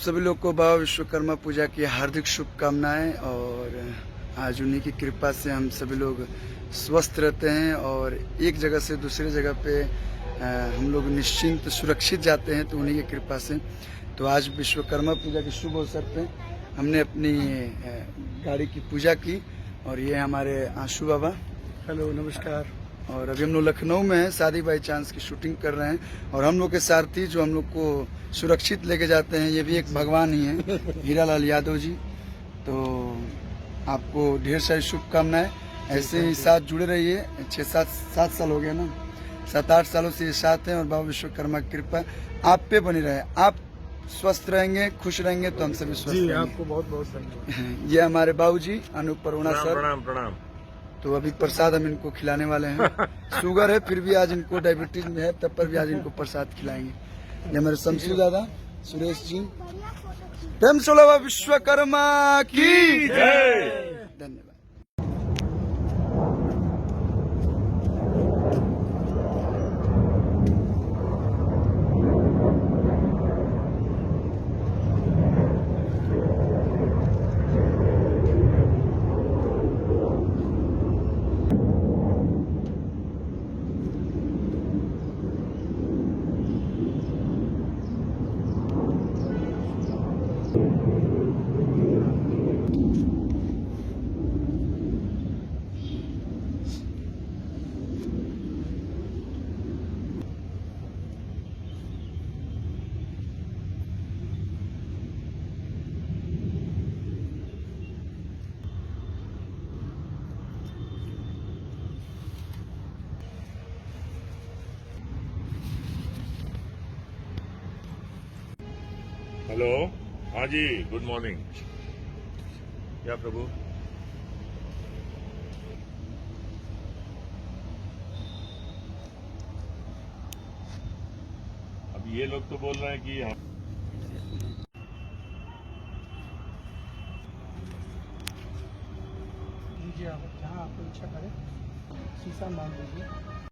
सभी लोग को बाबा विश्वकर्मा पूजा की हार्दिक शुभकामनाएं। और आज उन्हीं की कृपा से हम सभी लोग स्वस्थ रहते हैं और एक जगह से दूसरे जगह पे हम लोग निश्चिंत सुरक्षित जाते हैं, तो उन्हीं की कृपा से। तो आज विश्वकर्मा पूजा के शुभ अवसर पे हमने अपनी गाड़ी की पूजा की। और ये हमारे आंशू बाबा, हेलो, नमस्कार। और अभी हम लोग लखनऊ में हैं, शादी बाई चांस की शूटिंग कर रहे हैं। और हम लोग के सारथी जो हम लोग को सुरक्षित लेके जाते हैं, ये भी एक भगवान ही है, हीरा लाल यादव जी। तो आपको ढेर सारी शुभकामनाएं, ऐसे ही साथ जुड़े रहिए। 6-7 साल हो गया ना, 7-8 सालों से ये साथ हैं और बाबा विश्वकर्मा की कृपा आप पे बनी रहे। आप स्वस्थ रहेंगे, खुश रहेंगे तो हम सभी स्वस्थ रहेंगे। आपको बहुत बहुत धन्यवाद। ये हमारे बाबूजी अनूप अरोड़ा सर। प्रणाम प्रणाम। तो अभी प्रसाद हम इनको खिलाने वाले हैं। शुगर है फिर भी आज इनको डायबिटीज में है, तब पर भी आज इनको प्रसाद खिलाएंगे। ये हमारे शमशू दादा, सुरेश जी, प्रेम से बोलो विश्वकर्मा की जय। धन्यवाद। हेलो, हाँ जी, गुड मॉर्निंग। क्या प्रभु? अब ये लोग तो बोल रहे हैं कि लीजिए, आप जहाँ आपको इच्छा करे शीशा मान लीजिए।